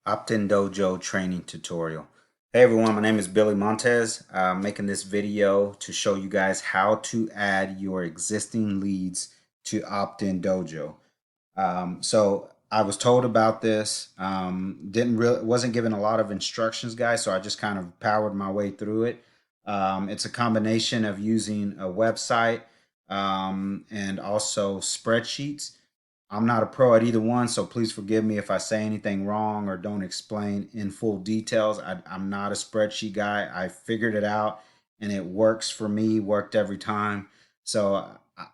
Optin Dojo training tutorial. Hey everyone, my name is Billy Montez. I'm making this video to show you guys how to add your existing leads to Optin Dojo. So I was told about this. Didn't really wasn't given a lot of instructions, guys. So I just kind of powered my way through it. It's a combination of using a website and also spreadsheets. I'm not a pro at either one, so please forgive me if I say anything wrong or don't explain in full details. I'm not a spreadsheet guy. I figured it out and it works for me, worked every time. So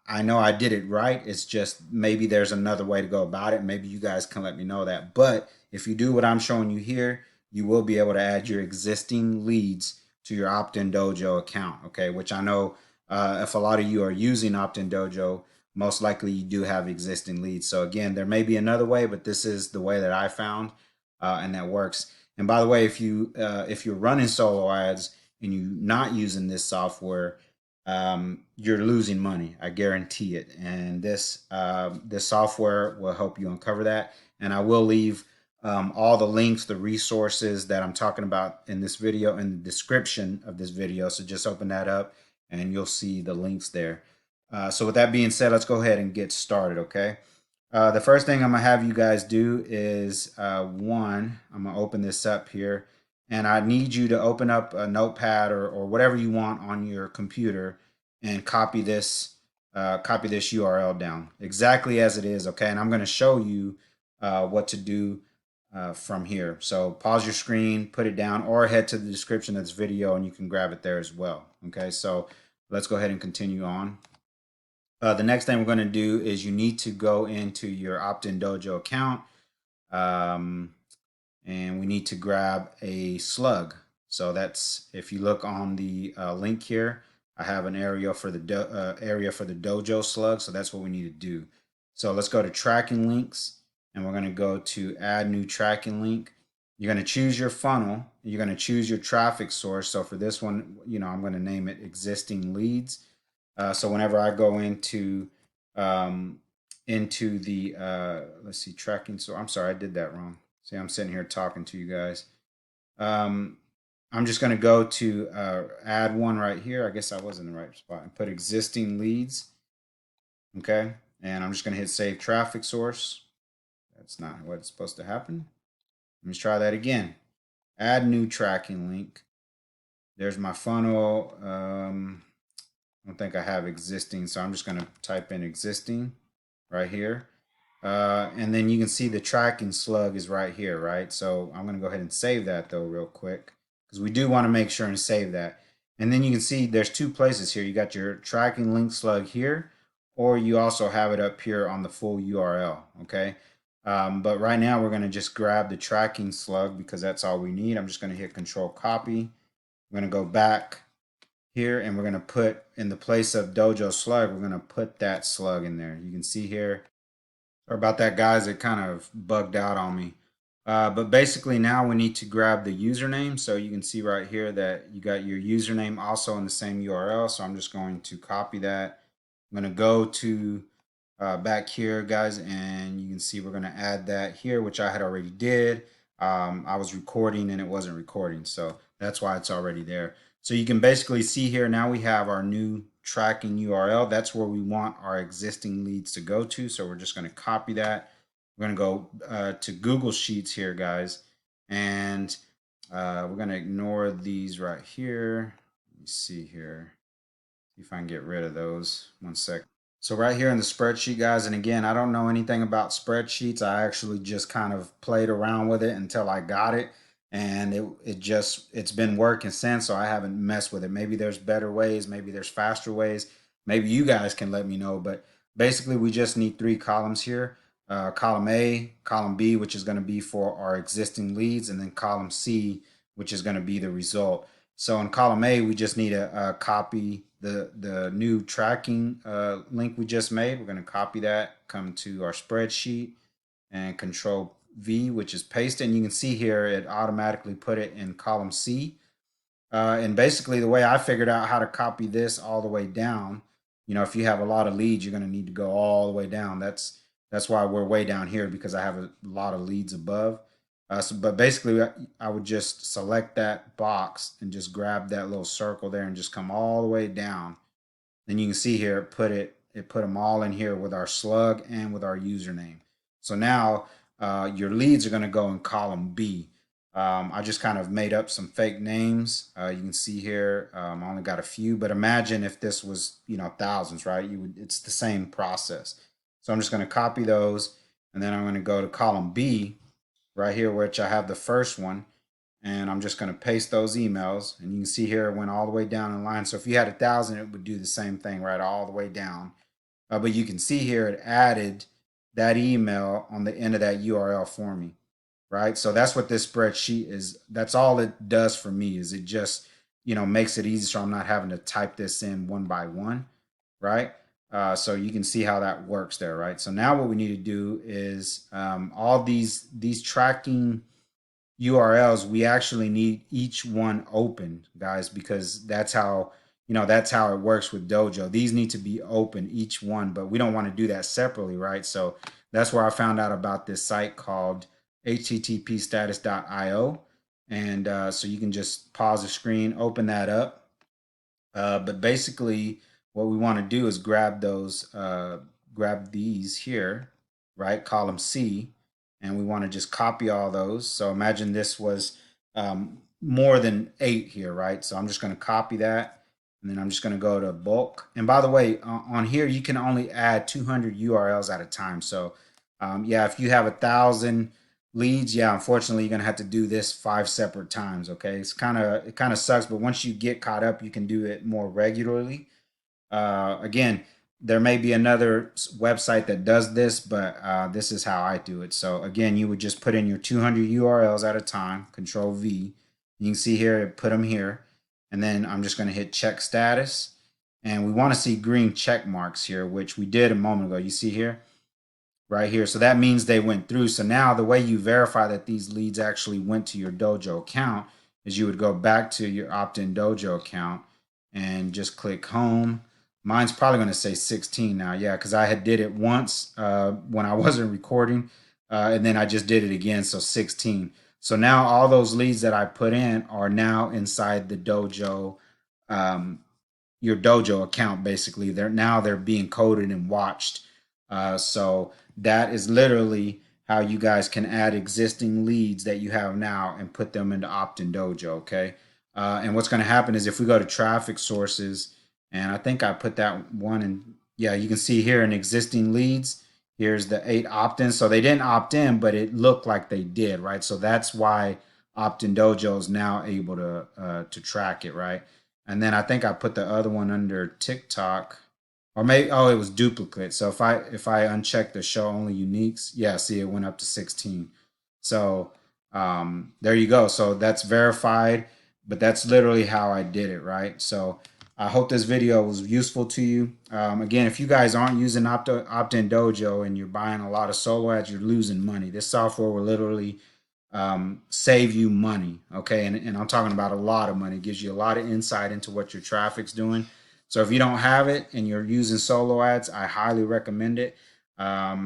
I know I did it right. It's just maybe there's another way to go about it. Maybe you guys can let me know that. But if you do what I'm showing you here, you will be able to add your existing leads to your Optin Dojo account, okay? Which I know if a lot of you are using Optin Dojo, most likely you do have existing leads. So again, there may be another way, but this is the way that I found, and that works. And by the way, if you're running solo ads and you're not using this software, you're losing money. I guarantee it. And this software will help you uncover that. And I will leave all the links, the resources that I'm talking about in this video in the description of this video. So just open that up and you'll see the links there. So with that being said, let's go ahead and get started, okay? The first thing I'm gonna have you guys do is I'm gonna open this up here, and I need you to open up a notepad or whatever you want on your computer and copy this URL down exactly as it is, okay? And I'm gonna show you what to do from here. So pause your screen, put it down, or head to the description of this video and you can grab it there as well, okay? So let's go ahead and continue on. The next thing we're going to do is you need to go into your Optin Dojo account, um, and we need to grab a slug. So that's, if you look on the link here, I have an area for the area for the Dojo slug. So that's what we need to do. So let's go to tracking links, and we're going to go to add new tracking link. You're going to choose your funnel. You're going to choose your traffic source. So for this one, I'm going to name it existing leads. So whenever I go um, into the let's see, tracking. So I'm sorry, I did that wrong. See, I'm sitting here talking to you guys. Um, I'm just going to go to add one right here. I guess I was in the right spot and put existing leads. Okay, and I'm just going to hit save traffic source. That's not what's supposed to happen. Let me try that again. Add new tracking link. There's my funnel. I don't think I have existing, so I'm just going to type in existing right here. And then you can see the tracking slug is right here, right? So I'm going to go ahead and save that though real quick because we do want to make sure and save that. And then you can see there's two places here. You got your tracking link slug here, or you also have it up here on the full URL, okay? But right now we're going to just grab the tracking slug because that's all we need. I'm just going to hit Control Copy. I'm going to go back here and we're going to put in the place of Dojo slug, we're going to put that slug in there. You can see here, or about that, guys, it kind of bugged out on me. But basically now we need to grab the username. So you can see right here that you got your username also in the same URL. So I'm just going to copy that. I'm going to go to back here, guys, and you can see we're going to add that here, which I had already did. I was recording and it wasn't recording, so that's why it's already there. So you can basically see here now we have our new tracking URL. That's where we want our existing leads to go to. So we're just going to copy that. We're going to go to Google Sheets here, guys, and we're going to ignore these right here. Let me see here. See if I can get rid of those. One sec. So right here in the spreadsheet, guys, and again, I don't know anything about spreadsheets. I actually just kind of played around with it until I got it, and it's been working since, so I haven't messed with it. Maybe there's better ways, maybe there's faster ways. Maybe you guys can let me know, but basically we just need three columns here. Column A, column B, which is going to be for our existing leads, and then column C, which is going to be the result. So in column A, we just need to copy the new tracking link we just made. We're going to copy that, come to our spreadsheet, and Control V, which is paste. And you can see here it automatically put it in column C. And basically the way I figured out how to copy this all the way down, if you have a lot of leads, you're going to need to go all the way down. That's why we're way down here, because I have a lot of leads above. But basically, I would just select that box and just grab that little circle there and just come all the way down. Then you can see here it put them all in here with our slug and with our username. So now your leads are going to go in column B. I just kind of made up some fake names. You can see here I only got a few, but imagine if this was thousands, right? It's the same process. So I'm just going to copy those, and then I'm going to go to column B right here, which I have the first one, and I'm just going to paste those emails, and you can see here it went all the way down in line. So if you had 1,000, it would do the same thing, right, all the way down. But you can see here it added that email on the end of that URL for me, right? So that's what this spreadsheet is. That's all it does for me, is it just makes it easy so I'm not having to type this in one by one, right? So you can see how that works there, right? So now what we need to do is all these tracking URLs, we actually need each one open, guys, because that's how it works with Dojo. These need to be open, each one, but we don't want to do that separately, right? So that's where I found out about this site called httpstatus.io. And so you can just pause the screen, open that up. But basically, what we want to do is grab these here, right? Column C, and we want to just copy all those. So imagine this was more than 8 here, right? So I'm just going to copy that, and then I'm just going to go to bulk. And by the way, on here you can only add 200 URLs at a time. So yeah, if you have 1,000 leads, yeah, unfortunately you're gonna have to do this 5 separate times. Okay, it kind of sucks, but once you get caught up, you can do it more regularly. Again, there may be another website that does this, but this is how I do it. So again, you would just put in your 200 URLs at a time, Control V. You can see here, put them here, and then I'm just gonna hit check status, and we want to see green check marks here, which we did a moment ago. You see here, right here. So that means they went through. So now the way you verify that these leads actually went to your Dojo account is you would go back to your Optin Dojo account and just click home. Mine's probably going to say 16 now. Yeah, because I had did it once when I wasn't recording, and then I just did it again. So 16. So now all those leads that I put in are now inside the Dojo, your Dojo account. Basically, they're being coded and watched. So that is literally how you guys can add existing leads that you have now and put them into Optin Dojo. Okay. And what's going to happen is if we go to traffic sources, and I think I put that one in, yeah, you can see here in existing leads, here's the 8 opt-ins. So they didn't opt in, but it looked like they did, right? So that's why Optin Dojo is now able to track it, right? And then I think I put the other one under TikTok, or maybe, oh, it was duplicate. So if I uncheck the show only uniques, yeah, see, it went up to 16. So there you go. So that's verified, but that's literally how I did it, right? So I hope this video was useful to you. Again, if you guys aren't using Optin Dojo and you're buying a lot of solo ads, you're losing money. This software will literally save you money, okay? And I'm talking about a lot of money. It gives you a lot of insight into what your traffic's doing. So if you don't have it and you're using solo ads, I highly recommend it. I'll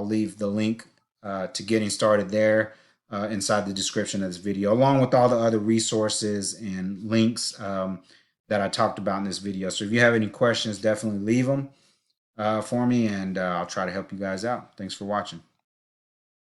leave the link to getting started there inside the description of this video, along with all the other resources and links that I talked about in this video. So if you have any questions, definitely leave them for me, and I'll try to help you guys out. Thanks for watching.